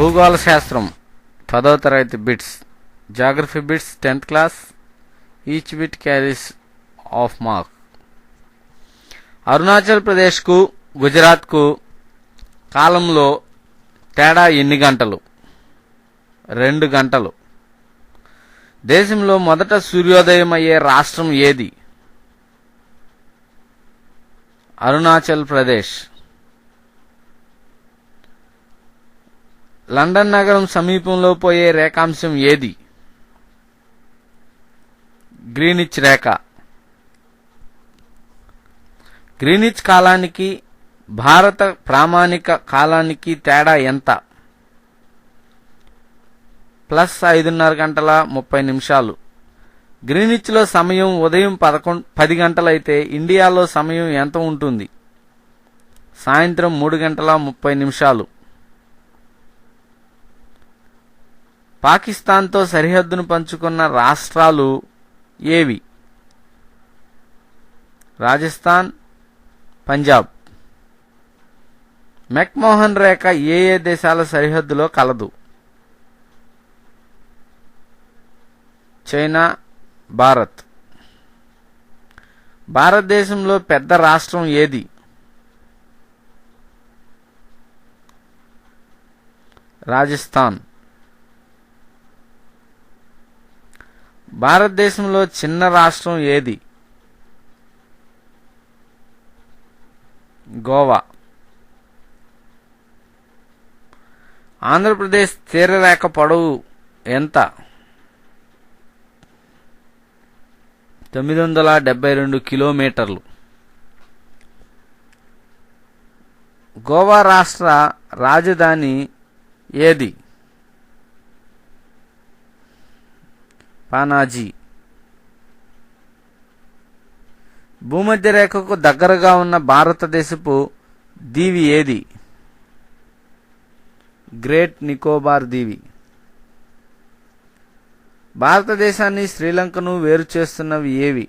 భూగోళ శాస్త్రం 10వ తరగతి bits, geography bits 10th class. Each bit carries of mark. Arunachal ప్రదేశ్కు గుజరాత్కు కాలంలో తేడా ఎన్ని గంటలు? 2 గంటలు. దేశంలో మొదట సూర్యోదయం అయ్యే రాష్ట్రం ఏది? అరుణాచల్ ప్రదేశ్. లండన్ నగరం సమీపంలో పోయే రేఖాంశం ఏది? గ్రీనిచ్ రేఖ. గ్రీనిచ్ కాలానికి భారత ప్రామాణిక కాలానికి తేడా ఎంత? +5:30 గంటల 30 నిమిషాలు. గ్రీనిచ్లో సమయం ఉదయం 10 గంటలైతే ఇండియాలో సమయం ఎంత ఉంటుంది? సాయంత్రం 3 గంటల 30 నిమిషాలు. పాకిస్తాన్తో సరిహద్దును పంచుకున్న రాష్ట్రాలు ఏవి? రాజస్థాన్, పంజాబ్. మెక్మోహన్ రేఖ ఏ ఏ దేశాల సరిహద్దులో కలదు? చైనా, భారత్. భారతదేశంలో పెద్ద రాష్ట్రం ఏది? రాజస్థాన్. భారతదేశంలో చిన్న రాష్ట్రం ఏది? గోవా. ఆంధ్రప్రదేశ్ తీరరేఖ పొడవు ఎంత? 972 కిలోమీటర్లు. గోవా రాష్ట్ర రాజధాని ఏది? పానాజీ. భూమధ్య రేఖకు దగ్గరగా ఉన్న భారతదేశపు దీవి ఏది? గ్రేట్ నికోబార్ దీవి. భారతదేశాన్ని శ్రీలంకను వేరు చేస్తున్నవి ఏవి?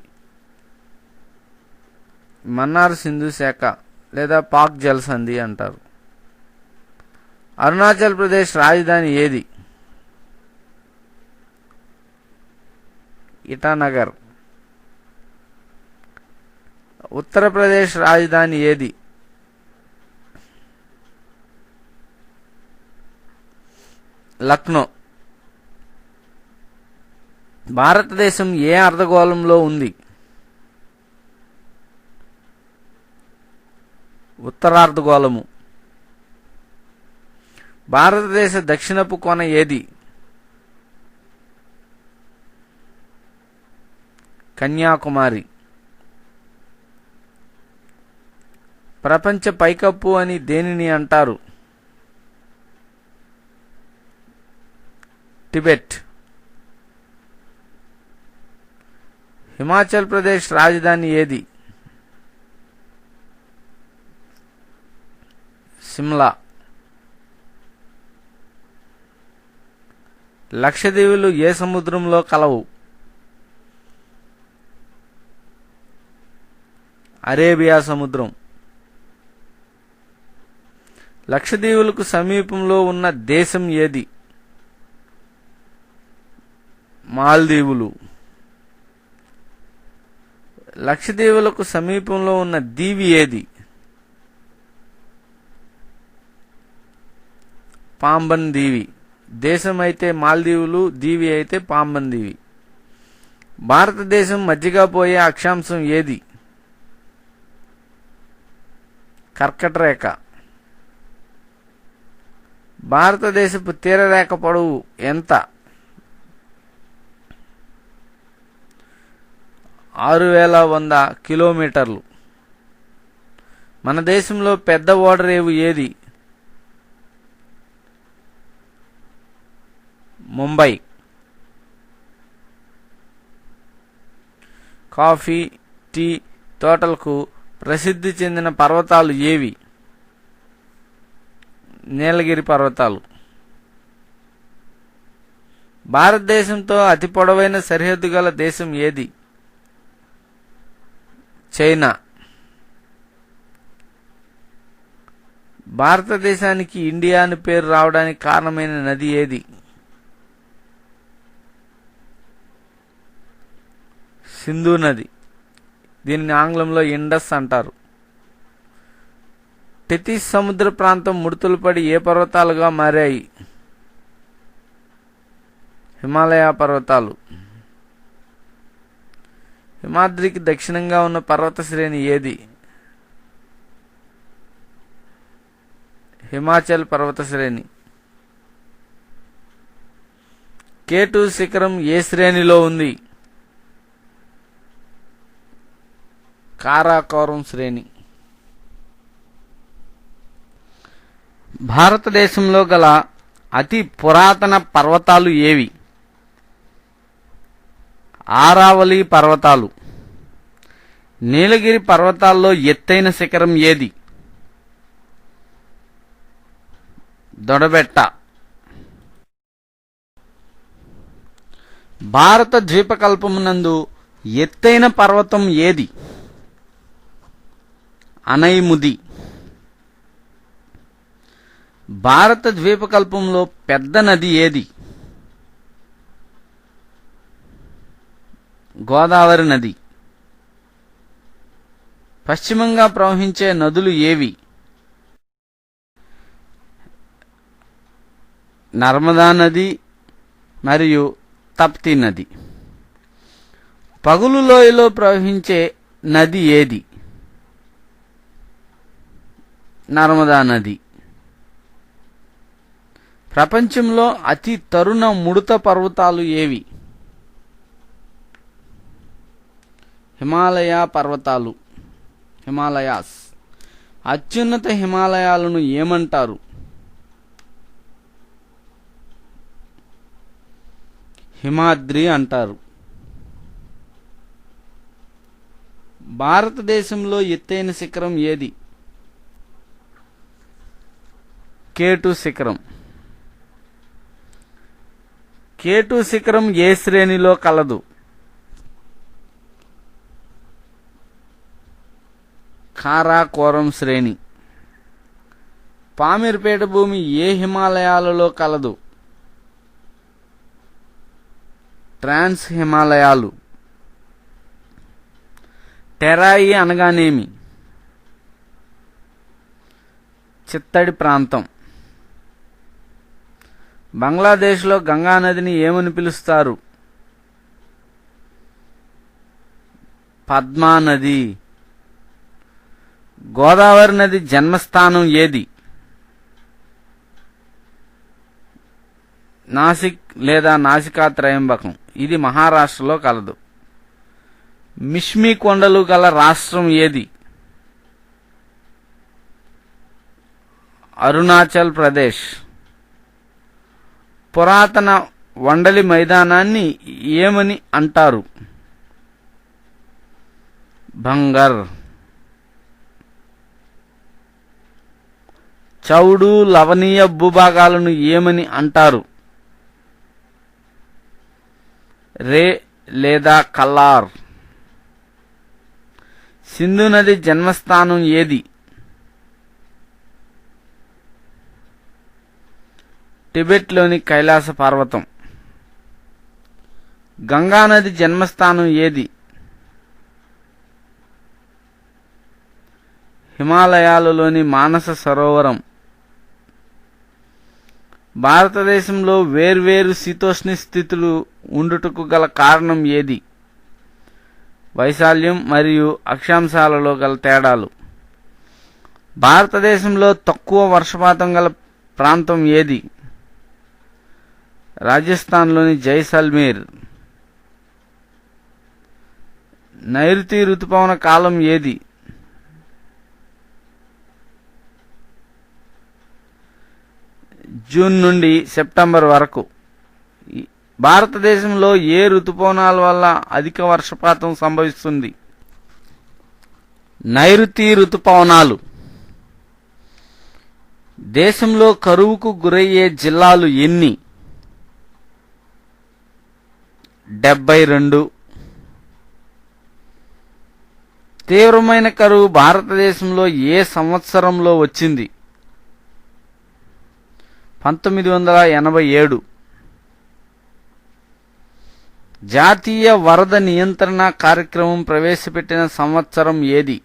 మన్నార్ సింధు శాఖ లేదా పాక్ జలసంధి అంటారు. అరుణాచల్ ప్రదేశ్ రాజధాని ఏది? ఇటానగర్. ఉత్తరప్రదేశ్ రాజధాని ఏది? లక్నో. భారతదేశం ఏ అర్ధగోళంలో ఉంది? ఉత్తరార్ధగోళము. భారతదేశ దక్షిణపు కొన ఏది? కన్యాకుమారి. ప్రపంచ పైకప్పు అని దేనిని అంటారు? టిబెట్. హిమాచల్ ప్రదేశ్ రాజధాని ఏది? సిమ్లా. లక్షద్వీపులు ఏ సముద్రంలో కలవు? అరేబియా సముద్రం. లక్షద్వీపులకు సమీపంలో ఉన్న దేశం ఏది? మాల్దీవులు. లక్షద్వీపులకు సమీపంలో ఉన్న దీవి ఏది? పాంబన్ దీవి. దేశం అయితే మాల్దీవులు, దీవి అయితే పాంబన్ దీవి. భారతదేశం మధ్యగా పోయే అక్షాంశం ఏది? కర్కట రేఖ. భారతదేశపు తీరరేఖ పొడవు ఎంత? 6100 కిలోమీటర్లు. మన దేశంలో పెద్ద ఓడరేవు ఏది? ముంబై. కాఫీ, టీ తోటలకు ప్రసిద్ధి చెందిన పర్వతాలు ఏవి? నీలగిరి పర్వతాలు. భారతదేశంతో అతి పొడవైన సరిహద్దు గల దేశం ఏది? చైనా. భారతదేశానికి ఇండియా అని పేరు రావడానికి కారణమైన నది ఏది? సింధు నది. దీనిని ఆంగ్లంలో ఇండస్ అంటారు. టెథిస్ సముద్ర ప్రాంతం ముడతలు పడి ఏ పర్వతాలుగా మారాయి? హిమాలయ పర్వతాలు. హిమాద్రికి దక్షిణంగా ఉన్న పర్వత శ్రేణి ఏది? హిమాచల్ పర్వత శ్రేణి. K2 శిఖరం ఏ శ్రేణిలో ఉంది? కారాకోరం శ్రేణి. భారతదేశంలో గల అతి పురాతన పర్వతాలు ఏవి? ఆరావళి పర్వతాలు. నీలగిరి పర్వతాల్లో ఎత్తైన శిఖరం ఏది? దొడబెట్ట. భారత ద్వీపకల్పమునందు ఎత్తైన పర్వతం ఏది? అనైముది. భారత ద్వీపకల్పంలో పెద్ద నది ఏది? గోదావరి నది. పశ్చిమంగా ప్రవహించే నదులు ఏవి? నర్మదా నది మరియు తప్తి నది. పగులు లోయలో ప్రవహించే నది ఏది? నర్మదా నది. ప్రపంచంలో అతి తరుణ ముడత పర్వతాలు ఏవి? హిమాలయ పర్వతాలు. హిమాలయాస్. అత్యున్నత హిమాలయాలను ఏమంటారు? హిమాద్రి అంటారు. భారతదేశంలో ఎత్తైన శిఖరం ఏది? K2 శిఖరం. K2 శిఖరం ఏ శ్రేణిలో కలదు? కారాకోరం శ్రేణి. పామీర్పేట భూమి ఏ హిమాలయాలలో కలదు? ట్రాన్స్ హిమాలయాలు. టెరాయి అనగానేమి? చిత్తడి ప్రాంతం. బంగ్లాదేశ్లో గంగా నదిని ఏమని పిలుస్తారు? పద్మా నది. గోదావరి నది జన్మస్థానం ఏది? నాసిక్ లేదా నాసికా త్రయంబకం. ఇది మహారాష్ట్రలో కలదు. మిష్మి కొండలు గల రాష్ట్రం ఏది? అరుణాచల్ ప్రదేశ్. పురాతన వండలి మైదానాన్ని ఏమని అంటారు? భంగర్. చౌడు లవణీయ భూభాగాలను ఏమని అంటారు? రే లేదా కల్లార్. సింధు నది జన్మస్థానం ఏది? టిబెట్లోని కైలాస పర్వతం. గంగా నది జన్మస్థానం ఏది? హిమాలయాలలోని మానస సరోవరం. భారతదేశంలో వేర్వేరు శీతోష్ణ స్థితులు ఉండుటకు గల కారణం ఏది? వైశాల్యం మరియు అక్షాంశాలలో గల తేడాలు. భారతదేశంలో తక్కువ వర్షపాతం గల ప్రాంతం ఏది? రాజస్థాన్లోని జైసల్మేర్. నైరుతి ఋతుపవన కాలం ఏది? జూన్ నుండి సెప్టెంబర్ వరకు. భారతదేశంలో ఏ ఋతుపవనాల వల్ల అధిక వర్షపాతం సంభవిస్తుంది? నైరుతి ఋతుపవనాలు. దేశంలో కరువుకు గురయ్యే జిల్లాలు ఎన్ని? 72. తీవ్రమైన కరువు భారతదేశంలో ఏ సంవత్సరంలో వచ్చింది? 1987. జాతీయ వరద నియంత్రణ కార్యక్రమం ప్రవేశపెట్టిన సంవత్సరం ఏది?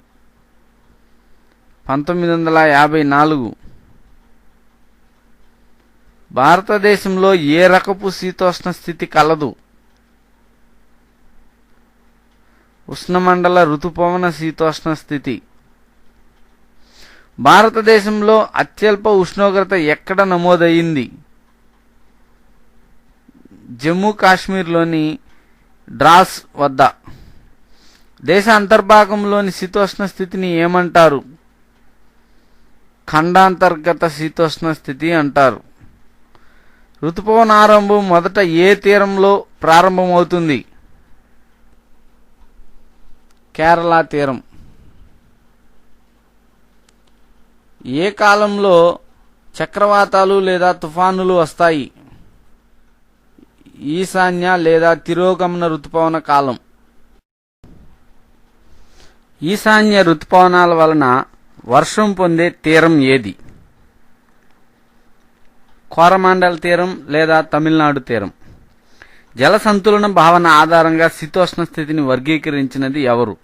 1954. భారతదేశంలో ఏ రకపు శీతోష్ణ స్థితి కలదు? ఉష్ణమండల ఋతుపవన శీతోష్ణ స్థితి. భారతదేశంలో అత్యల్ప ఉష్ణోగ్రత ఎక్కడ నమోదయ్యింది? జమ్మూ కాశ్మీర్లోని ద్రాస్ వద్ద. దేశ అంతర్భాగంలోని శీతోష్ణ స్థితిని ఏమంటారు? ఖండాంతర్గత శీతోష్ణ స్థితి అంటారు. ఋతుపవన ఆరంభం మొదట ఏ తీరంలో ప్రారంభమవుతుంది? కేరళ తీరం. ఏ కాలంలో చక్రవాతాలు లేదా తుఫానులు వస్తాయి? ఈశాన్య లేదా తిరోగమన ఋతుపవన కాలం. ఈశాన్య ఋతుపవనాల వలన వర్షం పొందే తీరం ఏది? కోరమాండల్ తీరం లేదా తమిళనాడు తీరం. జల సంతులన భావన ఆధారంగా శీతోష్ణ స్థితిని వర్గీకరించినది ఎవరు?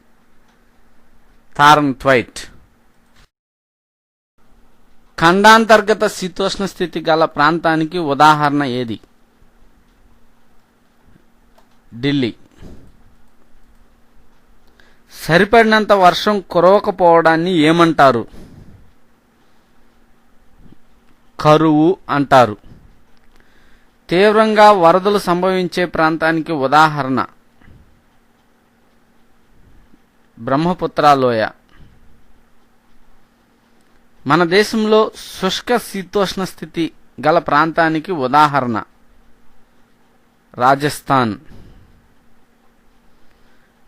థారన్ ట్వైట్. ఖండాంతర్గత శీతోష్ణ స్థితి గల ప్రాంతానికి ఉదాహరణ ఏది? ఢిల్లీ. సరిపడినంత వర్షం కురవకపోవడాన్ని ఏమంటారు? కరువు అంటారు. తీవ్రంగా వరదలు సంభవించే ప్రాంతానికి ఉదాహరణ? బ్రహ్మపుత్ర లోయ. మన దేశంలో శుష్క శీతోష్ణ స్థితి గల ప్రాంతానికి ఉదాహరణ? రాజస్థాన్.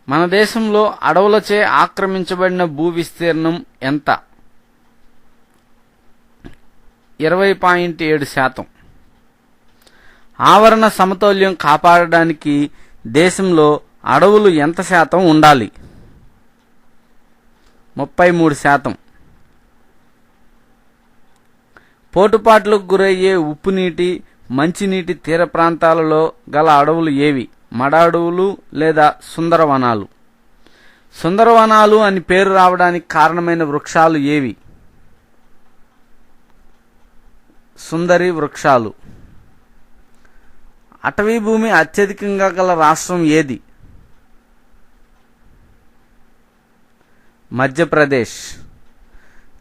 మన దేశంలో అడవులచే ఆక్రమించబడిన భూ విస్తీర్ణం ఎంత? 20.7%. ఆవరణ సమతౌల్యం కాపాడడానికి దేశంలో అడవులు ఎంత శాతం ఉండాలి? 33%. పోటుపాట్లకు గురయ్యే ఉప్పునీటి, మంచినీటి తీర ప్రాంతాలలో గల అడవులు ఏవి? మడ అడవులు లేదా సుందరవనాలు. సుందరవనాలు అని పేరు రావడానికి కారణమైన వృక్షాలు ఏవి? సుందరి వృక్షాలు. అటవీ భూమి అత్యధికంగా గల రాష్ట్రం ఏది? మధ్యప్రదేశ్.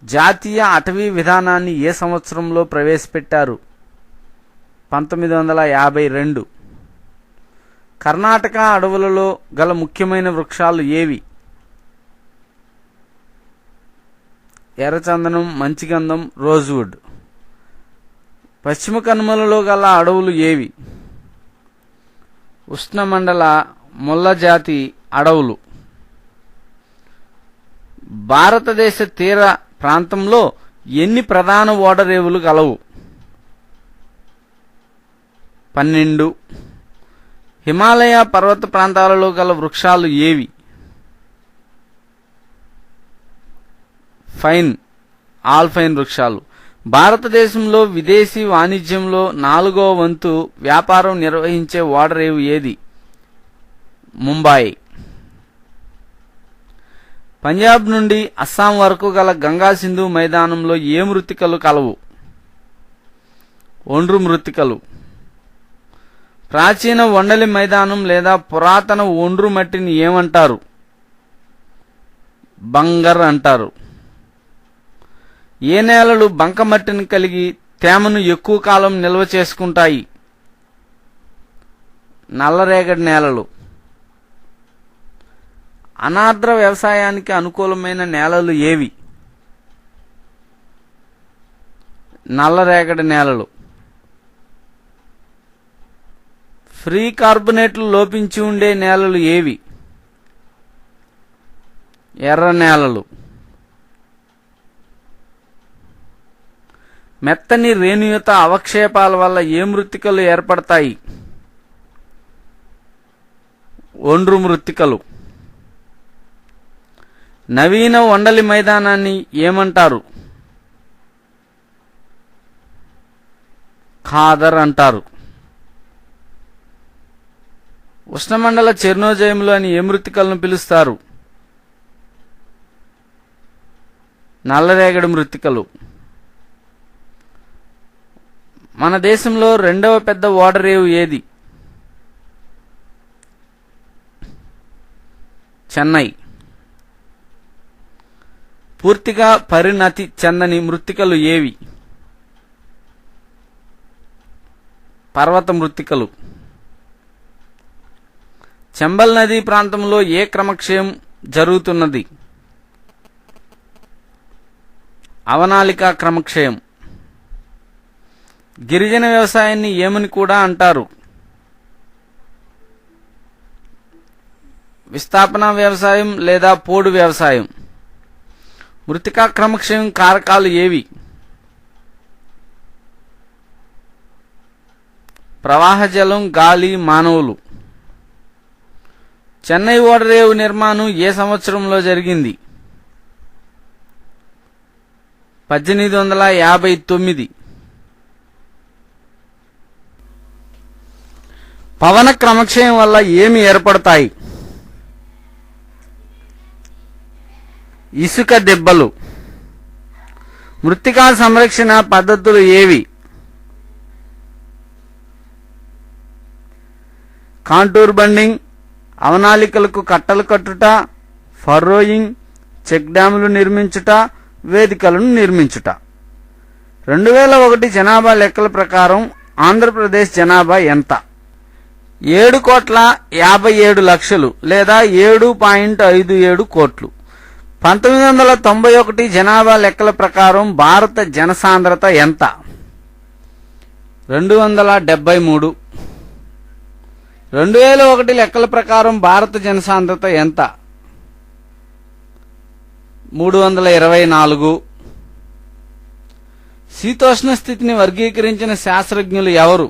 జాతీయ అటవీ విధానాన్ని ఏ సంవత్సరంలో ప్రవేశపెట్టారు? 1952. కర్ణాటక అడవులలో గల ముఖ్యమైన వృక్షాలు ఏవి? ఎర్రచందనం, మంచిగంధం, రోజ్వుడ్. పశ్చిమ కనుమలలో గల అడవులు ఏవి? ఉష్ణమండల ముళ్ళ జాతి అడవులు. భారతదేశ తీర ప్రాంతంలో ఎన్ని ప్రధాన ఓడరేవులు గలవు? 12. హిమాలయ పర్వత ప్రాంతాలలో గల వృక్షాలు ఏవి? ఆల్పైన్ వృక్షాలు. భారతదేశంలో విదేశీ వాణిజ్యంలో 4వ వంతు వ్యాపారం నిర్వహించే ఓడరేవు ఏది? ముంబాయి. పంజాబ్ నుండి అస్సాం వరకు గల గంగా సింధు మైదానంలో ఏ మృత్తికలు కలవు? ఒండ్రు మృత్తికలు. ప్రాచీన వండలి మైదానం లేదా పురాతన ఒండ్రు మట్టిని ఏమంటారు? బంగర్ అంటారు. ఏ నేలలు బంకమట్టిని కలిగి తేమను ఎక్కువ కాలం నిల్వ చేసుకుంటాయి? నల్లరేగడి నేలలు. అనార్ద్ర వ్యవసాయానికి అనుకూలమైన నేలలు ఏవి? నల్లరేగడి నేలలు. ఫ్రీ కార్బొనేట్లు లోపించి ఉండే నేలలు ఏవి? ఎర్ర నేలలు. మెత్తని రేణుయుత అవక్షేపాల వల్ల ఏ మృత్తికలు ఏర్పడతాయి? ఒండ్రు మృత్తికలు. నవీన వండలి మైదానాన్ని ఏమంటారు? ఖాదర్ అంటారు. ఉష్ణమండల చెర్నోజయములు అని ఏ మృత్తికలను పిలుస్తారు? నల్లరేగడి మృత్తికలు. మన దేశంలో రెండవ పెద్ద ఓడరేవు ఏది? చెన్నై. పూర్తిగా పరిణతి చెందని మృత్తికలు ఏవి? పర్వత మృత్తికలు. చంబల్ నదీ ప్రాంతంలో ఏ క్రమక్షయం జరుగుతున్నది? అవనాళిక క్రమక్షయం. గిరిజన వ్యవసాయాన్ని ఏమని కూడా అంటారు? విస్థాపన వ్యవసాయం లేదా పోడు వ్యవసాయం. మృత్తికా క్రమక్షయం కారకాలు ఏవి? ప్రవాహ జలం, గాలి, మానవులు. చెన్నై ఓడరేవు నిర్మాణం ఏ సంవత్సరంలో జరిగింది? 1859. పవన క్రమక్షయం వల్ల ఏమి ఏర్పడతాయి? ఇసుక దెబ్బలు. మృత్తికా సంరక్షణ పద్ధతులు ఏవి? కాంటూర్ బండింగ్, అవనాళికలకు కట్టలు కట్టుట, ఫర్రోయింగ్, చెక్ డ్యాములు నిర్మించుట, వేదికలను నిర్మించుట. 2001 జనాభా లెక్కల ప్రకారం ఆంధ్రప్రదేశ్ జనాభా ఎంత? 7,57,00,000 లేదా 7.57 కోట్లు. 1991 జనాభా లెక్కల ప్రకారం భారత జనసాంద్రత ఎంత? 273. 2001 లెక్కల ప్రకారం భారత జనసాంద్రత ఎంత? 324. శీతోష్ణ స్థితిని వర్గీకరించిన శాస్త్రజ్ఞులు ఎవరు?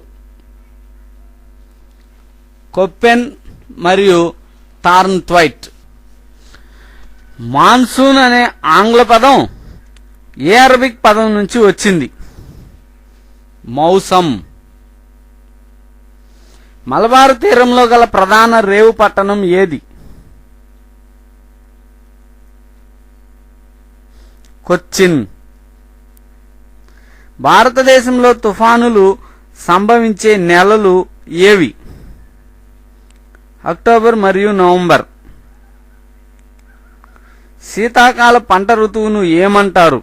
కొప్పెన్ మరియు థార్న్థ్వైట్. మాన్సూన్ అనే ఆంగ్ల పదం ఏ అరబిక్ పదం నుంచి వచ్చింది? మౌసం. మలబారు తీరంలో గల ప్రధాన రేవు పట్టణం ఏది? కొచ్చిన్. భారతదేశంలో తుఫానులు సంభవించే నెలలు ఏవి? అక్టోబర్ మరియు నవంబర్. శీతాకాల పంట ఋతువును ఏమంటారు?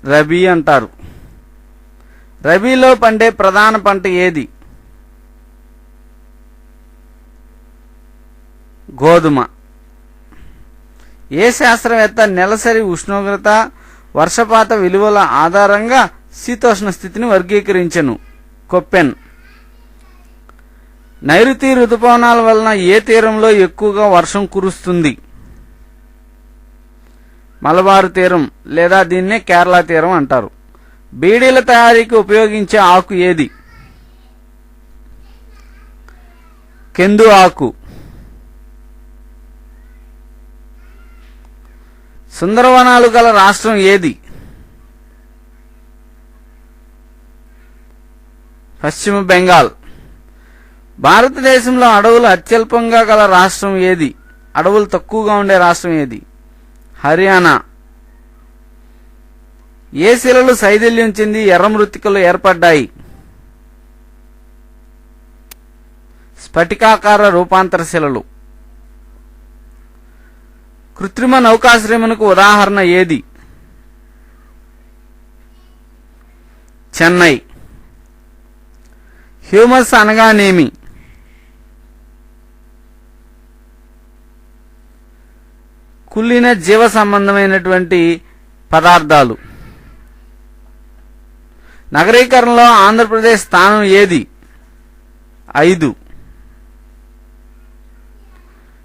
రబీ అంటారు. రబీలో పండే ప్రధాన పంట ఏది? గోధుమ. ఏ శాస్త్రవేత్త నెలసరి ఉష్ణోగ్రత, వర్షపాత విలువల ఆధారంగా శీతోష్ణ స్థితిని వర్గీకరించెను? కొప్పెన్. నైరుతి రుతుపవనాల వలన ఏ తీరంలో ఎక్కువగా వర్షం కురుస్తుంది? మలబారు తీరం లేదా దీన్నే కేరళ తీరం అంటారు. బీడీల తయారీకి ఉపయోగించే ఆకు ఏది? కెందు ఆకు. సుందరవనాలు గల రాష్ట్రం ఏది? పశ్చిమ బెంగాల్. భారతదేశంలో అడవులు అత్యల్పంగా గల రాష్ట్రం ఏది? అడవులు తక్కువగా ఉండే రాష్ట్రం ఏది? హర్యానా. ఏ శిలలు శైథిల్యం చెంది ఎర్ర మృత్తికలు ఏర్పడ్డాయి? స్ఫటికాకార రూపాంతర శిలలు. కృత్రిమ నౌకాశ్రయమునకు ఉదాహరణ ఏది? చెన్నై. హ్యూమస్ అనగానేమి? కుళ్ళిన జీవ సంబంధమైనటువంటి పదార్థాలు. నగరీకరణలో ఆంధ్రప్రదేశ్ స్థానం ఏది? 5.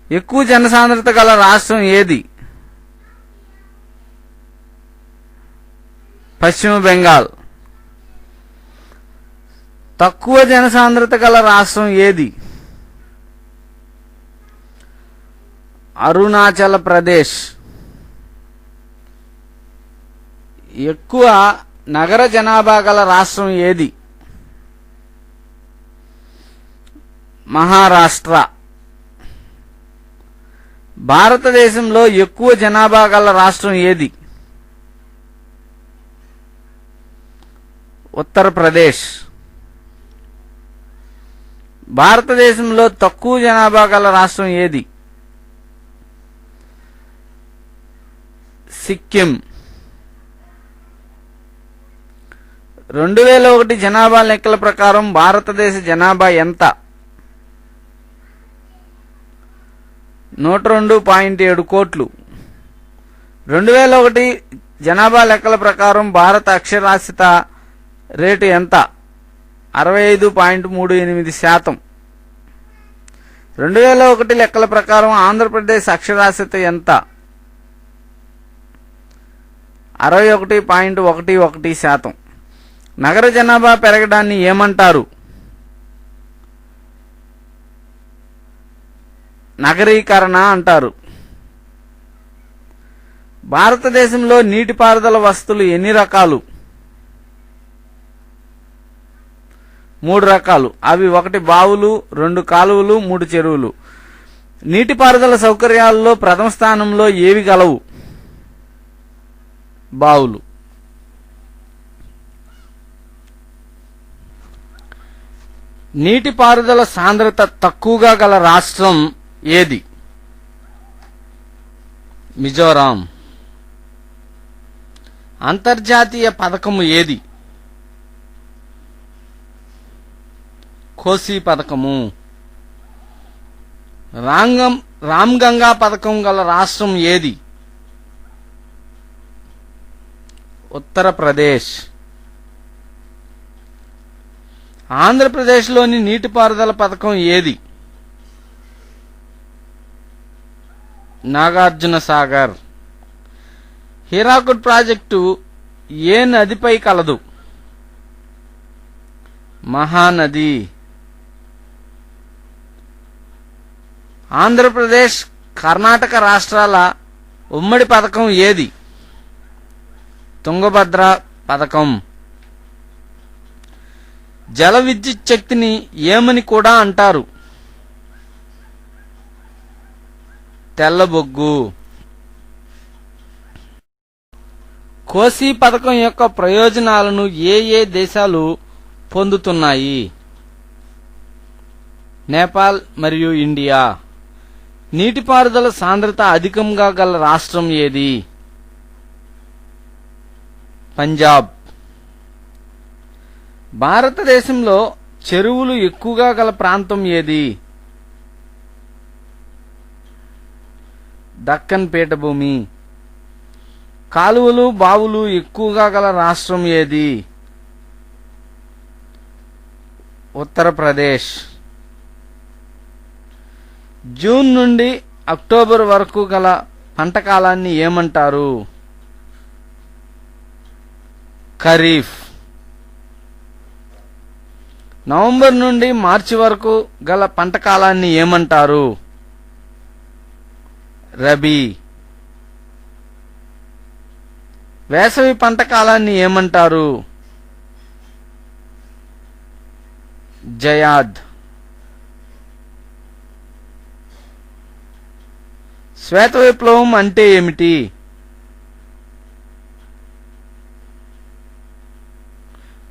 ఎక్కువ జనసాంద్రత గల రాష్ట్రం ఏది? పశ్చిమ బెంగాల్. తక్కువ జనసాంద్రత గల రాష్ట్రం ఏది? అరుణాచల్ ప్రదేశ్. ఎక్కువ నగర జనాభా గల రాష్ట్రం ఏది? మహారాష్ట్ర. భారతదేశంలో ఎక్కువ జనాభా గల రాష్ట్రం ఏది? ఉత్తరప్రదేశ్. భారతదేశంలో తక్కువ జనాభా గల రాష్ట్రం ఏది? సిక్కిం. 2001 జనాభా లెక్కల ప్రకారం భారతదేశ జనాభా ఎంత? 102.7 కోట్లు. 2001 జనాభా లెక్కల ప్రకారం భారత అక్షరాస్యత రేటు ఎంత? 65.38%. 2001 లెక్కల ప్రకారం ఆంధ్రప్రదేశ్ అక్షరాస్యత ఎంత? 61.11%. నగర జనాభా పెరగడాన్ని ఏమంటారు? నగరీకరణ అంటారు. భారతదేశంలో నీటిపారుదల వసతులు ఎన్ని రకాలు? 3 రకాలు. అవి 1 బావులు, 2 కాలువలు, 3 చెరువులు. నీటిపారుదల సౌకర్యాలలో ప్రథమ స్థానంలో ఏవి గలవు? బావులు. నీటిపారుదల సాంద్రత తక్కువగా గల రాష్ట్రం ఏది? మిజోరాం. అంతర్జాతీయ పథకము ఏది? కోసి పథకము. రామ్గంగా పథకం గల రాష్ట్రం ఏది? ఉత్తరప్రదేశ్. ఆంధ్రప్రదేశ్లోని నీటిపారుదల పథకం ఏది? నాగార్జున సాగర్. హీరాకుడ్ ప్రాజెక్టు ఏ నదిపై కలదు? మహానది. ఆంధ్రప్రదేశ్ కర్ణాటక రాష్ట్రాల ఉమ్మడి పథకం ఏది? తుంగభద్ర పథకం. జల విద్యుత్ శక్తిని ఏమని కూడా అంటారు? తెల్లబొగ్గు. కోసి పథకం యొక్క ప్రయోజనాలను ఏ ఏ దేశాలు పొందుతున్నాయి? నేపాల్ మరియు ఇండియా. నీటిపారుదల సాంద్రత అధికంగా గల రాష్ట్రం ఏది? పంజాబ్. భారతదేశంలో చెరువులు ఎక్కువగా గల ప్రాంతం ఏది? దక్కన్ పీఠభూమి. కాలువలు, బావులు ఎక్కువగా గల రాష్ట్రం ఏది? ఉత్తరప్రదేశ్. జూన్ నుండి అక్టోబర్ వరకు గల పంట కాలాన్ని ఏమంటారు? ఖరీఫ్. నవంబర్ నుండి మార్చి వరకు గల పంట కాలాన్ని ఏమంటారు? రబీ. వేసవి పంట కాలాన్ని ఏమంటారు? జయాద్. శ్వేత విప్లవం అంటే ఏమిటి?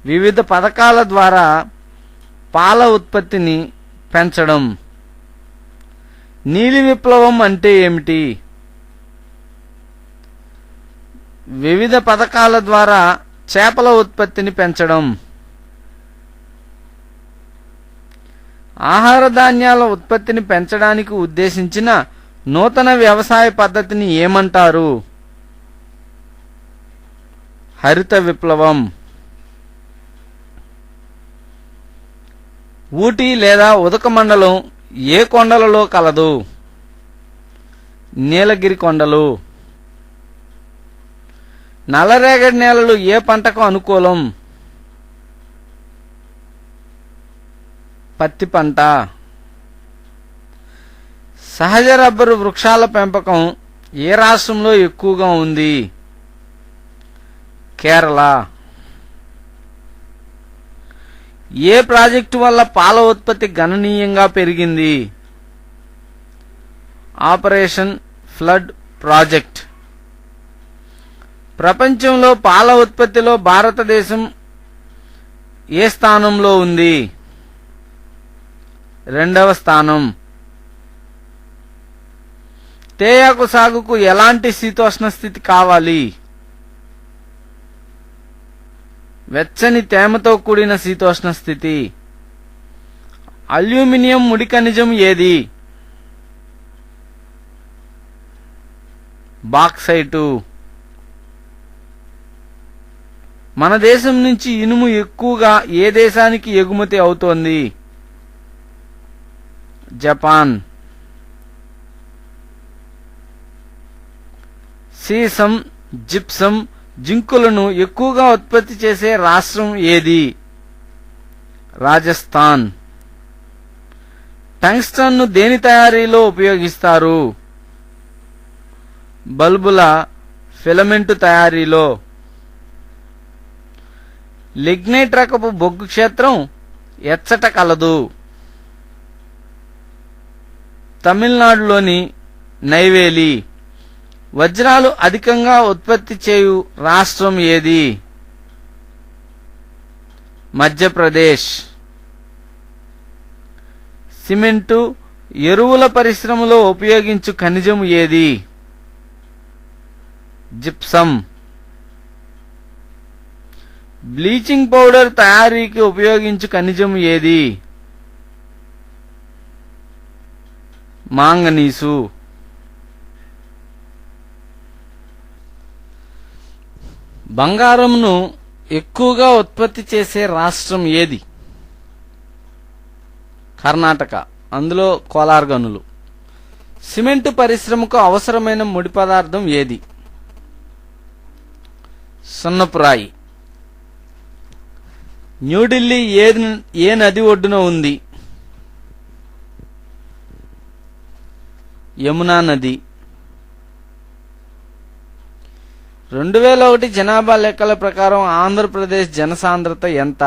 వివిధ పథకాల ద్వారా పాల ఉత్పత్తిని పెంచడం. నీలి విప్లవం అంటే ఏమిటి? వివిధ పథకాల ద్వారా చేపల ఉత్పత్తిని పెంచడం. ఆహార ధాన్యాల ఉత్పత్తిని పెంచడానికి ఉద్దేశించిన నూతన వ్యవసాయ పద్ధతిని ఏమంటారు? హరిత విప్లవం. ఊటీ లేదా ఉదకమండలం ఏ కొండలలో కలదు? నీలగిరి కొండలు. నల్లరేగడి నేలలు ఏ పంటకు అనుకూలం? పత్తి పంట. సహజ రబ్బరు వృక్షాల పెంపకం ఏ రాష్ట్రంలో ఎక్కువగా ఉంది? కేరళ. ఏ ప్రాజెక్టు వల్ల పాల ఉత్పత్తి గణనీయంగా పెరిగింది? Operation flood project. ప్రపంచంలో పాల ఉత్పత్తిలో భారతదేశం ఏ స్థానంలో ఉంది? 2వ స్థానం. తేయాకు సాగుకు ఎలాంటి శీతోష్ణ స్థితి కావాలి? వెచ్చని తేమతో కూడిన శీతోష్ణ స్థితి. అల్యూమినియం ముడి ఖనిజం ఏది? బాక్సైటు. మన దేశం నుంచి ఇనుము ఎక్కువగా ఏ దేశానికి ఎగుమతి అవుతోంది? జపాన్. సీసం, జిప్సం, జింకులను ఎక్కువగా ఉత్పత్తి చేసే రాష్ట్రం ఏది? రాజస్థాన్. టంగ్స్టన్ను దేని తయారీలో ఉపయోగిస్తారు? బల్బుల ఫిలమెంటు తయారీలో. లిగ్నైట్ రకపు బొగ్గు క్షేత్రం ఎచ్చట కలదు? తమిళనాడులోని నైవేలి. వజ్రాలు అధికంగా ఉత్పత్తి చేయు రాష్ట్రం ఏది? మధ్యప్రదేశ్. సిమెంటు, ఎరువుల పరిశ్రమలో ఉపయోగించు ఖనిజం ఏది? జిప్సం. బ్లీచింగ్ పౌడర్ తయారీకి ఉపయోగించు ఖనిజం ఏది? మాంగనీసు. బంగారంను ఎక్కువగా ఉత్పత్తి చేసే రాష్ట్రం ఏది? కర్ణాటక. అందులో కోలార్ గనులు. సిమెంటు పరిశ్రమకు అవసరమైన ముడి పదార్థం ఏది? సున్నపురాయి. న్యూఢిల్లీ ఏ నది ఒడ్డున ఉంది? యమునా నది. 2001 జనాభా లెక్కల ప్రకారం ఆంధ్రప్రదేశ్ జనసాంద్రత ఎంత?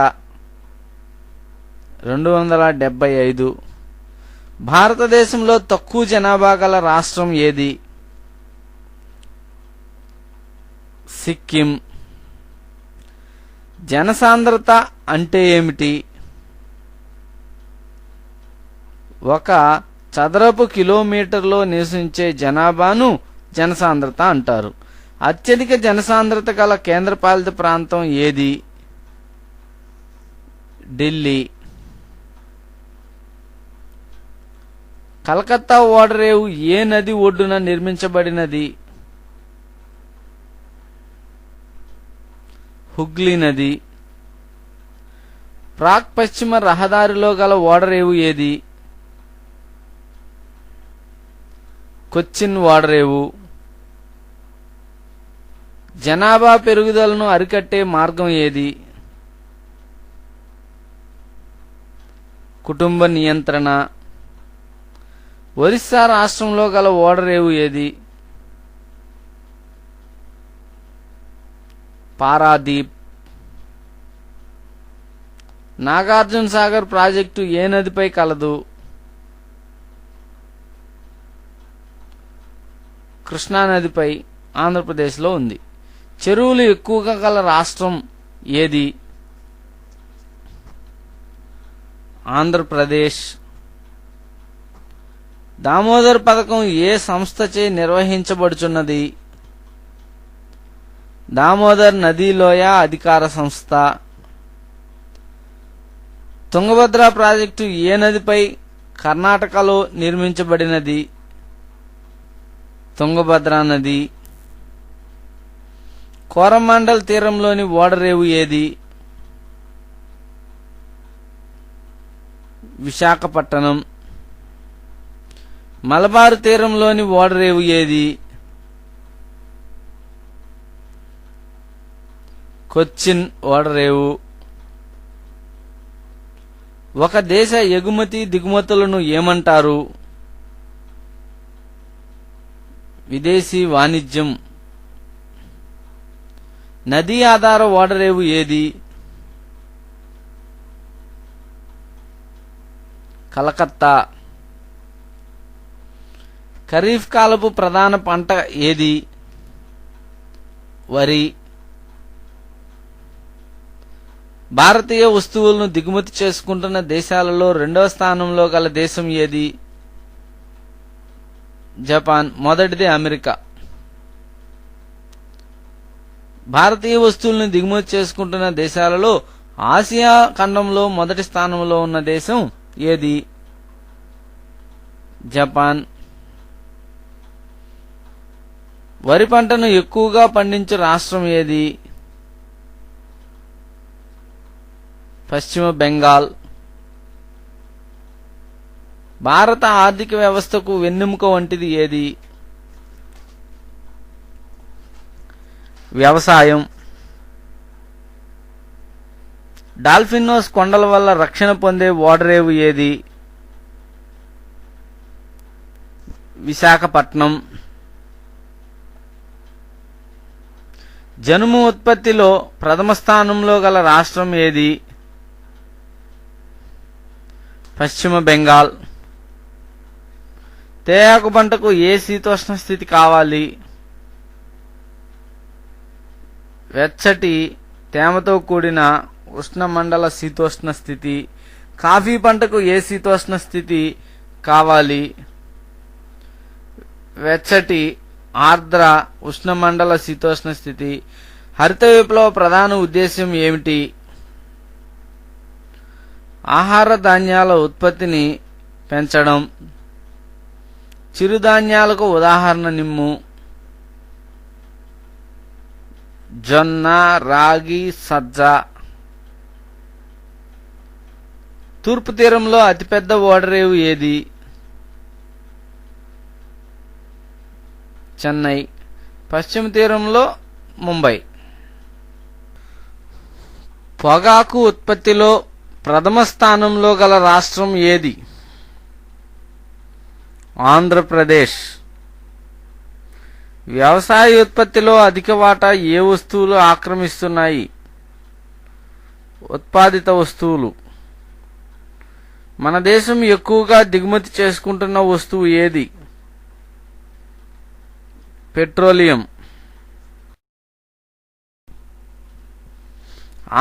275. భారతదేశంలో తక్కువ జనాభా గల రాష్ట్రం ఏది? సిక్కిం. జనసాంద్రత అంటే ఏమిటి? ఒక చదరపు కిలోమీటర్లో నివసించే జనాభాను జనసాంద్రత అంటారు. అత్యధిక జనసాంద్రత గల కేంద్రపాలిత ప్రాంతం ఏది? ఢిల్లీ. కలకత్తా ఓడరేవు ఏ నది ఒడ్డున నిర్మించబడినది? హుగ్లీ నది. ప్రాక్ పశ్చిమ రహదారిలో గల ఓడరేవు ఏది? కొచ్చిన్ ఓడరేవు. జనాభా పెరుగుదలను అరికట్టే మార్గం ఏది? కుటుంబ నియంత్రణ. ఒరిస్సా రాష్ట్రంలో గల ఓడరేవు ఏది? పారాదీప్. నాగార్జున సాగర్ ప్రాజెక్టు ఏ నదిపై కలదు? కృష్ణానదిపై. ఆంధ్రప్రదేశ్లో ఉంది. చెరువులు ఎక్కువగా గల రాష్ట్రం ఏది? ఆంధ్రప్రదేశ్. దామోదర్ పథకం ఏ సంస్థచే నిర్వహించబడుచున్నది? దామోదర్ నదీలోయ అధికార సంస్థ. తుంగభద్ర ప్రాజెక్టు ఏ నదిపై కర్ణాటకలో నిర్మించబడినది? తుంగభద్ర నది. కోరమండల్ తీరంలోని ఓడరేవు ఏది? విశాఖపట్నం. మలబారు తీరంలోని ఓడరేవు ఏది? కొచ్చిన్ ఓడరేవు. ఒక దేశ ఎగుమతి దిగుమతులను ఏమంటారు? విదేశీ వాణిజ్యం. నదీ ఆధార ఓడరేవు ఏది? కలకత్తా. ఖరీఫ్ కాలపు ప్రధాన పంట ఏది? వరి. భారతీయ వస్తువులను దిగుమతి చేసుకుంటున్న దేశాలలో రెండవ స్థానంలో గల దేశం ఏది? జపాన్. మొదటిది అమెరికా. భారతీయ వస్తువులను దిగుమతి చేసుకుంటున్న దేశాలలో ఆసియా ఖండంలో మొదటి స్థానంలో ఉన్న దేశం ఏది? జపాన్. వరి పంటను ఎక్కువగా పండించే రాష్ట్రం ఏది? పశ్చిమ బెంగాల్. భారత ఆర్థిక వ్యవస్థకు వెన్నెముక వంటిది ఏది? వ్యవసాయం. డాల్ఫినోస్ కొండల వల్ల రక్షణ పొందే ఓడరేవు ఏది? విశాఖపట్నం. జనుము ఉత్పత్తిలో ప్రథమ స్థానంలో గల రాష్ట్రం ఏది? పశ్చిమ బెంగాల్. తేయాకు పంటకు ఏ శీతోష్ణ స్థితి కావాలి? వెచ్చటి తేమతో కూడిన ఉష్ణమండల శీతోష్ణ స్థితి. కాఫీ పంటకు ఏ శీతోష్ణ స్థితి కావాలి? వెచ్చటి ఆర్ద్ర ఉష్ణమండల శీతోష్ణ స్థితి. హరిత విప్లవ ప్రధాన ఉద్దేశ్యం ఏమిటి? ఆహార ధాన్యాల ఉత్పత్తిని పెంచడం. చిరుధాన్యాలకు ఉదాహరణ నిమ్ము. జొన్న, రాగి, సజ్జ. తూర్పు తీరంలో అతిపెద్ద ఓడరేవు ఏది? చెన్నై. పశ్చిమ తీరంలో ముంబై. పొగాకు ఉత్పత్తిలో ప్రథమ స్థానంలో గల రాష్ట్రం ఏది? ఆంధ్రప్రదేశ్. వ్యవసాయ ఉత్పత్తిలో అధిక వాటా ఏ వస్తువులు ఆక్రమిస్తున్నాయి? ఉత్పాదిత వస్తువులు. మన దేశం ఎక్కువగా దిగుమతి చేసుకుంటున్న వస్తువు ఏది? పెట్రోలియం.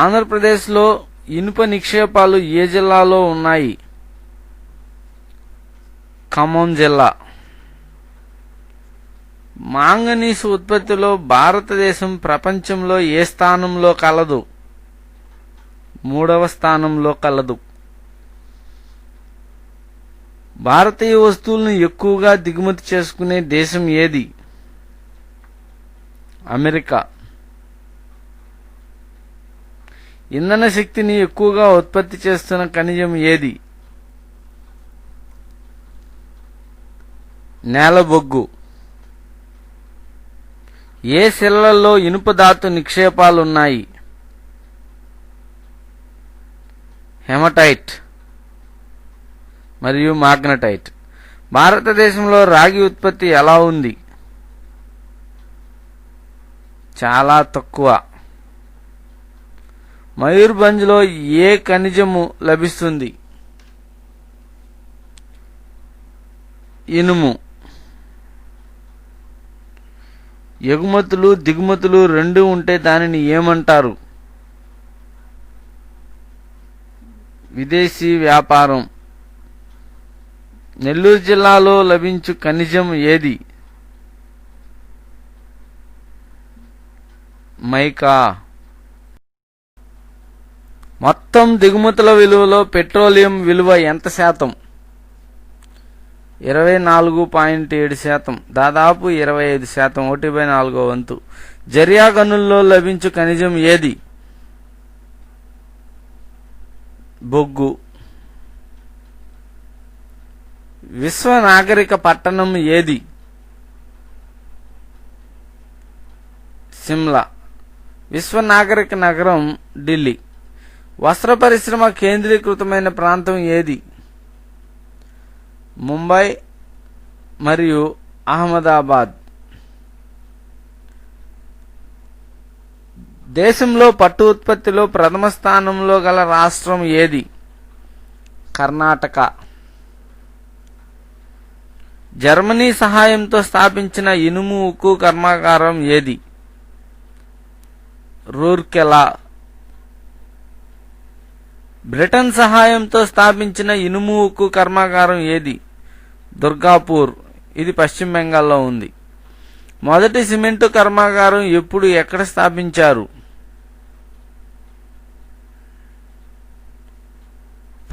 ఆంధ్రప్రదేశ్లో ఇనుప నిక్షేపాలు ఏ జిల్లాలో ఉన్నాయి? ఖమ్మం జిల్లా. మాంగనీసు ఉత్పత్తిలో భారతదేశం ప్రపంచంలో ఏ స్థానంలో కలదు? 3వ స్థానంలో కలదు. భారతీయ వస్తువులను ఎక్కువగా దిగుమతి చేసుకునే దేశం ఏది? అమెరికా. ఇంధన శక్తిని ఎక్కువగా ఉత్పత్తి చేస్తున్న ఖనిజం ఏది? నేలబొగ్గు. ఏ శిలలలో ఇనుప ధాతు నిక్షేపాలున్నాయి? హెమటైట్ మరియు మాగ్నటైట్. భారతదేశంలో రాగి ఉత్పత్తి ఎలా ఉంది? చాలా తక్కువ. మయూర్భంజ్లో ఏ ఖనిజము లభిస్తుంది? ఇనుము. ఎగుమతులు దిగుమతులు రెండు ఉంటే దానిని ఏమంటారు? విదేశీ వ్యాపారం. నెల్లూరు జిల్లాలో లభించు ఖనిజం ఏది? మైకా. మొత్తం దిగుమతుల విలువలో పెట్రోలియం విలువ ఎంత శాతం? 24.7%. దాదాపు 25%. 1/4 వంతు. జరియా గనుల్లో లభించు ఖనిజం ఏది? బొగ్గు. విశ్వ నాగరిక పట్టణం ఏది? సిమ్లా. విశ్వ నాగరిక నగరం ఢిల్లీ. వస్త్ర పరిశ్రమ కేంద్రీకృతమైన ప్రాంతం ఏది? ముంబై మరియు అహ్మదాబాద్. దేశంలో పట్టు ఉత్పత్తిలో ప్రథమ స్థానంలో గల రాష్ట్రం ఏది? కర్ణాటక. జర్మనీ సహాయంతో స్థాపించిన ఇనుము ఉక్కు కర్మాగారం ఏది? రూర్కెలా. బ్రిటన్ సహాయంతో స్థాపించిన ఇనుము ఉక్కు కర్మాగారం ఏది? దుర్గాపూర్. ఇది పశ్చిమ బెంగాల్లో ఉంది. మొదటి సిమెంటు కర్మాగారం ఎప్పుడు ఎక్కడ స్థాపించారు?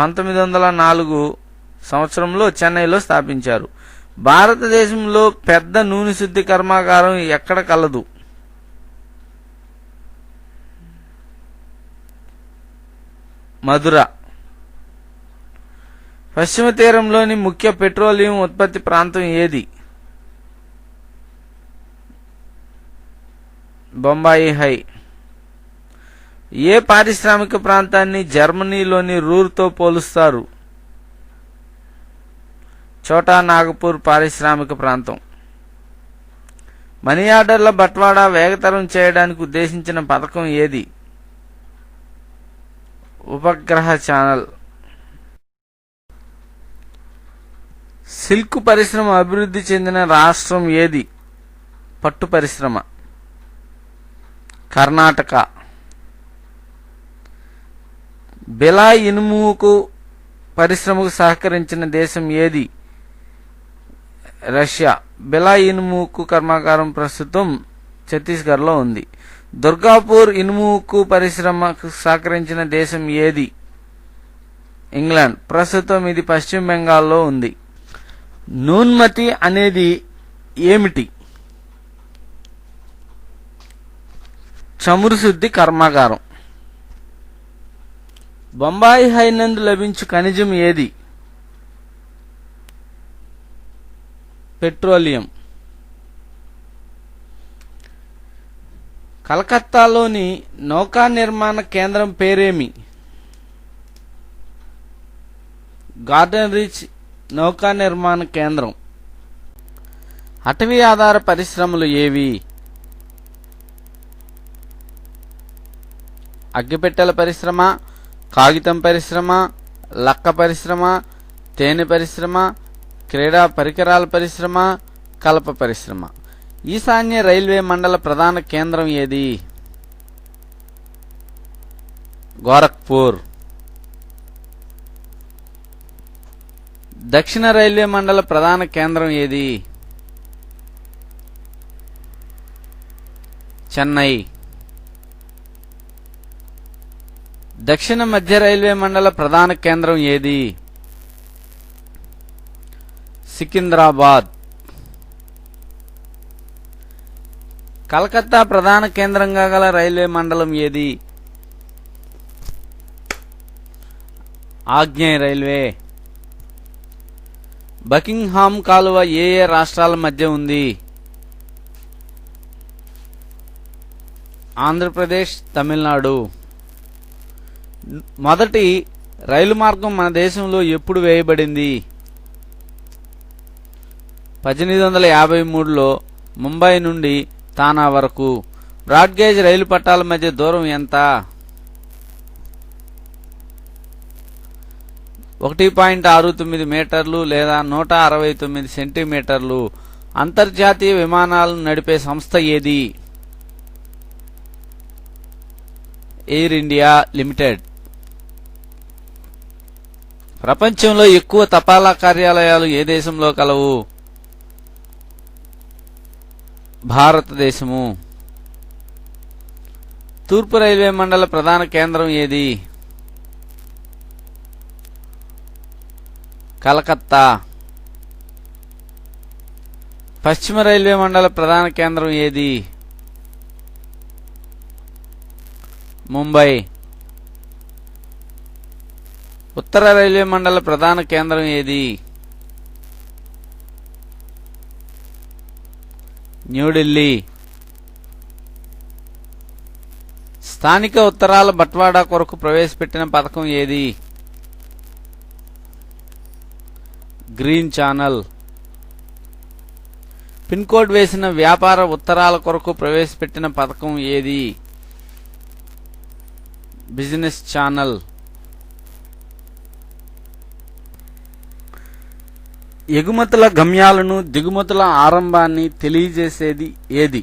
1904 సంవత్సరంలో చెన్నైలో స్థాపించారు. భారతదేశంలో పెద్ద నూనె శుద్ధి కర్మాగారం ఎక్కడ కలదు? మధుర. పశ్చిమ తీరంలోని ముఖ్య పెట్రోలియం ఉత్పత్తి ప్రాంతం ఏది? బొంబాయి హై. ఏ పారిశ్రామిక ప్రాంతాన్ని జర్మనీలోని రూర్తో పోలుస్తారు? చోటా నాగపూర్ పారిశ్రామిక ప్రాంతం. మనీ ఆర్డర్ల బట్వాడా వేగతరం చేయడానికి ఉద్దేశించిన పథకం ఏది? ఉపగ్రహ ఛానల్. సిల్క్ పరిశ్రమ అభివృద్ధి చెందిన రాష్ట్రం ఏది? పట్టు పరిశ్రమ. కర్ణాటక. బిలాయ్ ఇనుముకు పరిశ్రమకు సహకరించిన దేశం ఏది? రష్యా. బిలాయ్ ఇనుముకు కర్మాగారం ప్రస్తుతం ఛత్తీస్గఢ్లో ఉంది. దుర్గాపూర్ ఇనుముకు పరిశ్రమకు సహకరించిన దేశం ఏది? ఇంగ్లాండ్. ప్రస్తుతం ఇది పశ్చిమ బెంగాల్లో ఉంది. నూన్మతి అనేది ఏమిటి? చమురు శుద్ధి కర్మాగారం. బొంబాయి హై నందు లభించు ఖనిజం ఏది? పెట్రోలియం. కలకత్తాలోని నౌకా నిర్మాణ కేంద్రం పేరేమి? గార్డెన్ రీచ్ నౌకా నిర్మాణ కేంద్రం. అటవీ ఆధార పరిశ్రమలు ఏవి? అగ్గిపెట్టెల పరిశ్రమ, కాగితం పరిశ్రమ, లక్క పరిశ్రమ, తేనె పరిశ్రమ, క్రీడా పరికరాల పరిశ్రమ, కలప పరిశ్రమ. ఈశాన్య రైల్వే మండల ప్రధాన కేంద్రం ఏది? గోరఖ్పూర్. దక్షిణ రైల్వే మండల ప్రధాన కేంద్రం ఏది? చెన్నై. దక్షిణ మధ్య రైల్వే మండల ప్రధాన కేంద్రం ఏది? సికింద్రాబాద్. కలకత్తా ప్రధాన కేంద్రంగా గల రైల్వే మండలం ఏది? ఆగ్నేయ రైల్వే. బకింగ్హామ్ కాలువ ఏ ఏ రాష్ట్రాల మధ్య ఉంది? ఆంధ్రప్రదేశ్, తమిళనాడు. మొదటి రైలు మార్గం మన దేశంలో ఎప్పుడు వేయబడింది? 1853లో ముంబై నుండి తానా వరకు. బ్రాడ్గేజ్ రైలు పట్టాల మధ్య దూరం ఎంత? 1.69 మీటర్లు లేదా 169 సెంటీమీటర్లు. అంతర్జాతీయ విమానాలను నడిపే సంస్థ ఏది? Air India limited. ప్రపంచంలో ఎక్కువ తపాలా కార్యాలయాలు ఏ దేశంలో కలవు? భారతదేశము. తూర్పు రైల్వే మండల ప్రధాన కేంద్రం ఏది? కలకత్తా. పశ్చిమ రైల్వే మండల ప్రధాన కేంద్రం ఏది? ముంబై. ఉత్తర రైల్వే మండల ప్రధాన కేంద్రం ఏది? న్యూఢిల్లీ. స్థానిక ఉత్తరాల బట్వాడా కొరకు ప్రవేశపెట్టిన పథకం ఏది? Green channel. పిన్ కోడ్ వేసిన వ్యాపార ఉత్తరాల కొరకు ప్రవేశపెట్టిన పథకం ఏది? Business channel. ఎగుమతుల గమ్యాలను దిగుమతుల ఆరంభాన్ని తెలియజేసేది ఏది?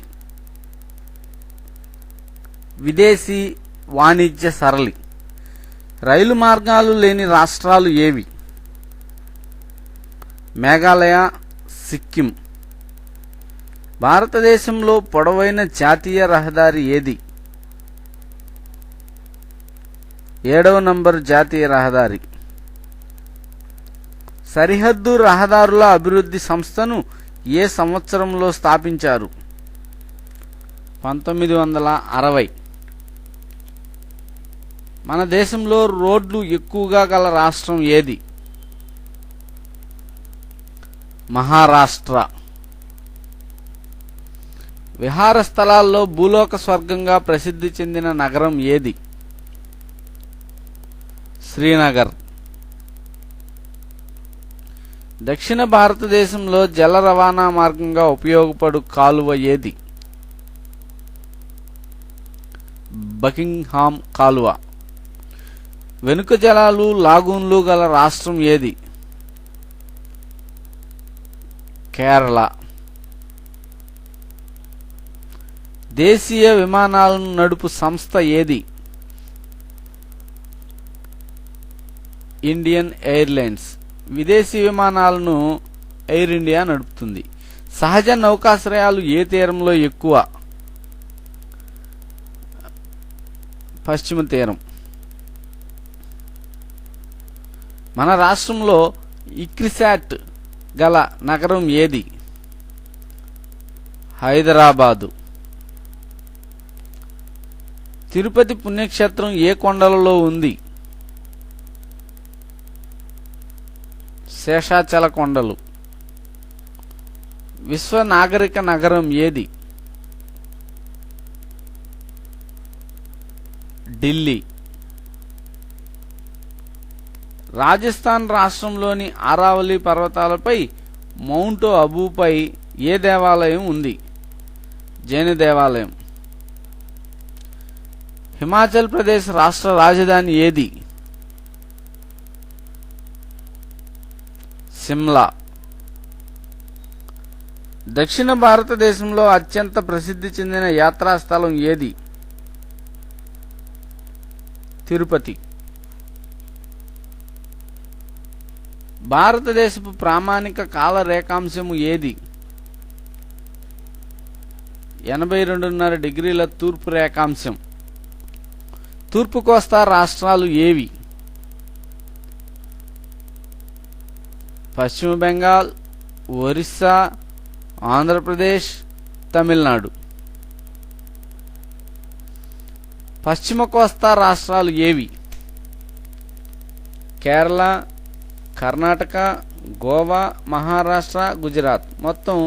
విదేశీ వాణిజ్య సరళి. రైలు మార్గాలు లేని రాష్ట్రాలు ఏవి? మేఘాలయ, సిక్కిం. భారతదేశంలో పొడవైన జాతీయ రహదారి ఏది? 7వ నంబర్ జాతీయ రహదారి. సరిహద్దు రహదారుల అభివృద్ధి సంస్థను ఏ సంవత్సరంలో స్థాపించారు? 1960. మన దేశంలో రోడ్లు ఎక్కువగా గల రాష్ట్రం ఏది? మహారాష్ట్ర. విహార స్థలాల్లో భూలోక స్వర్గంగా ప్రసిద్ధి చెందిన నగరం ఏది? శ్రీనగర్. దక్షిణ భారతదేశంలో జల రవాణా మార్గంగా ఉపయోగపడు కాలువ ఏది? బకింగ్హామ్ కాలువ. వెనుక జలాలు, లాగూన్లు గల రాష్ట్రం ఏది? కేరళ. దేశీయ విమానాలను నడుపు సంస్థ ఏది? Indian airlines. విదేశీ విమానాలను ఎయిర్ ఇండియా నడుపుతుంది. సహజ నౌకాశ్రయాలు ఏ తీరంలో ఎక్కువ? పశ్చిమ తీరం. మన రాష్ట్రంలో ఇక్రిసాట్ గల నగరం ఏది? హైదరాబాదు. తిరుపతి పుణ్యక్షేత్రం ఏ కొండలలో ఉంది? శేషాచల కొండలు. విశ్వ నాగరిక నగరం ఏది? ఢిల్లీ. రాజస్థాన్ రాష్ట్రంలోని ఆరావళి పర్వతాలపై మౌంట్ అబూపై ఏ దేవాలయం ఉంది? జైన దేవాలయం. హిమాచల్ ప్రదేశ్ రాష్ట్ర రాజధాని ఏది? సిమ్లా. దక్షిణ భారతదేశంలో అత్యంత ప్రసిద్ధి చెందిన యాత్రాస్థలం ఏది? తిరుపతి. భారతదేశపు ప్రామాణిక కాల రేఖాంశము ఏది? 82.5 డిగ్రీల తూర్పు రేఖాంశం. తూర్పు కోస్తా రాష్ట్రాలు ఏవి? పశ్చిమ బెంగాల్, ఒరిస్సా, ఆంధ్రప్రదేశ్, తమిళనాడు. పశ్చిమ కోస్తా రాష్ట్రాలు ఏవి? కేరళ, కర్ణాటక, గోవా, మహారాష్ట్ర, గుజరాత్. మొత్తం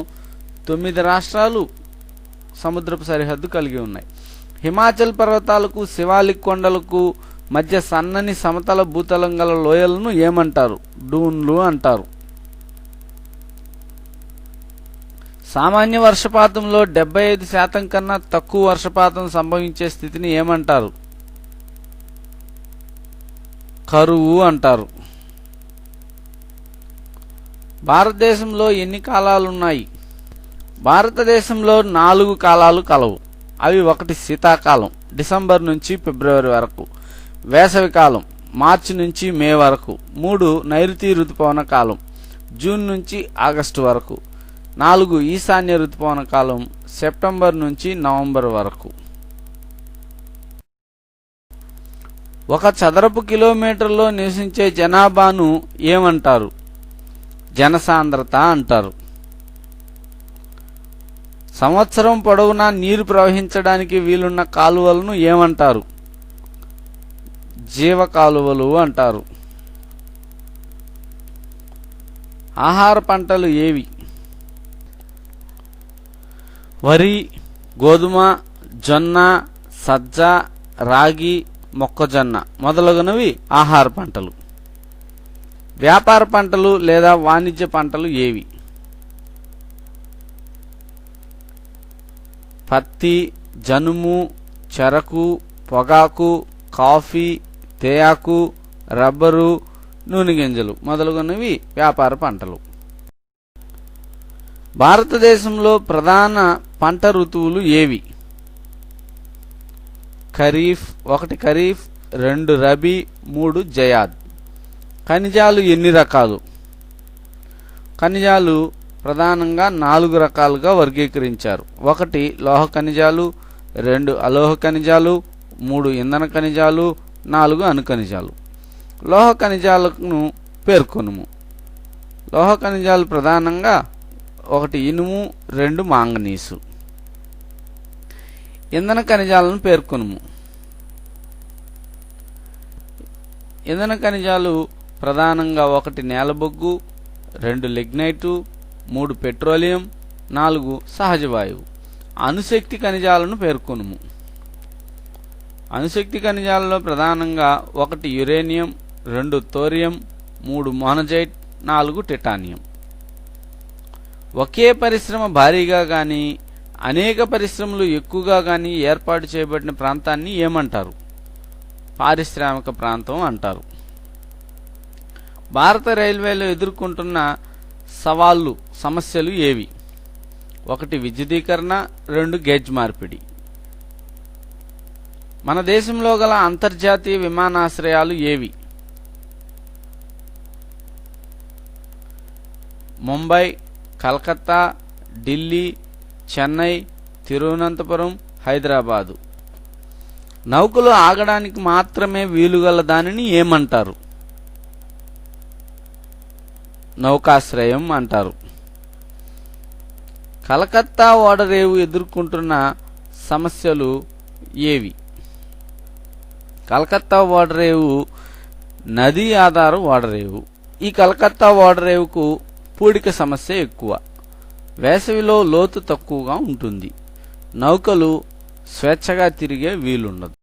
9 రాష్ట్రాలు సముద్రపు సరిహద్దు కలిగి ఉన్నాయి. హిమాచల్ పర్వతాలకు, శివాలిక్ కొండలకు మధ్య సన్నని సమతల భూతలం గల లోయలను ఏమంటారు? డూన్లు అంటారు. సామాన్య వర్షపాతంలో 75% కన్నా తక్కువ వర్షపాతం సంభవించే స్థితిని ఏమంటారు? కరువు అంటారు. భారతదేశంలో ఎన్ని కాలాలున్నాయి? భారతదేశంలో 4 కాలాలు కలవు. అవి: 1 శీతాకాలం, డిసెంబర్ నుంచి ఫిబ్రవరి వరకు. వేసవికాలం, మార్చి నుంచి మే వరకు. 3 నైరుతి ఋతుపవన కాలం, జూన్ నుంచి ఆగస్టు వరకు. 4 ఈశాన్య ఋతుపవన కాలం, సెప్టెంబర్ నుంచి నవంబర్ వరకు. 1 చదరపు కిలోమీటర్లో నివసించే జనాభాను ఏమంటారు? జనసాంద్రత అంటారు. సంవత్సరం పొడవునా నీరు ప్రవహించడానికి వీలున్న కాలువలను ఏమంటారు? జీవ కాలువలు అంటారు. ఆహార పంటలు ఏవి? వరి, గోధుమ, జొన్న, సజ్జ, రాగి, మొక్కజొన్న మొదలగునవి ఆహార పంటలు. వ్యాపార పంటలు లేదా వాణిజ్య పంటలు ఏవి? పత్తి, జనుము, చెరకు, పొగాకు, కాఫీ, తేయాకు, రబ్బరు, నూనె గింజలు మొదలగునవి వ్యాపార పంటలు. భారతదేశంలో ప్రధాన పంట ఋతువులు ఏవి? ఖరీఫ్, 1 ఖరీఫ్, 2 రబీ, 3 జయాద్. ఖనిజాలు ఎన్ని రకాలు? ఖనిజాలు ప్రధానంగా 4 రకాలుగా వర్గీకరించారు. 1 లోహ ఖనిజాలు, 2 అలోహ ఖనిజాలు, 3 ఇంధన ఖనిజాలు, 4 అణు ఖనిజాలు. లోహ ఖనిజాలను పేర్కొనుము. లోహ ఖనిజాలు ప్రధానంగా 1 ఇనుము, 2 మాంగనీసు. ఇంధన ఖనిజాలను పేర్కొనుము. ఇంధన ఖనిజాలు ప్రధానంగా 1 నేలబొగ్గు, 2 లిగ్నైటు, 3 పెట్రోలియం, 4 సహజ వాయువు. అణుశక్తి ఖనిజాలను పేర్కొనుము. అణుశక్తి ఖనిజాలలో ప్రధానంగా 1 యురేనియం, 2 థోరియం, 3 మోనజైట్, 4 టిటానియం. ఒకే పరిశ్రమ భారీగా గాని అనేక పరిశ్రమలు ఎక్కువగా గాని ఏర్పాటు చేయబడిన ప్రాంతాన్ని ఏమంటారు? పారిశ్రామిక ప్రాంతం అంటారు. భారత రైల్వేలో ఎదుర్కొంటున్న సవాళ్లు, సమస్యలు ఏవి? 1 విద్యుదీకరణ, 2 గేజ్ మార్పిడి. మన దేశంలో గల అంతర్జాతీయ విమానాశ్రయాలు ఏవి? ముంబై, కలకత్తా, ఢిల్లీ, చెన్నై, తిరువనంతపురం, హైదరాబాదు. నౌకలు ఆగడానికి మాత్రమే వీలుగల దానిని ఏమంటారు? నౌకాశ్రయం అంటారు. కలకత్తా ఓడరేవు ఎదుర్కొంటున్న సమస్యలు ఏవి? కలకత్తా ఓడరేవు నదీ ఆధార ఓడరేవు. ఈ కలకత్తా ఓడరేవుకు పూడిక సమస్య ఎక్కువ. వేసవిలో లోతు తక్కువగా ఉంటుంది. నౌకలు స్వేచ్ఛగా తిరిగే వీలుండదు.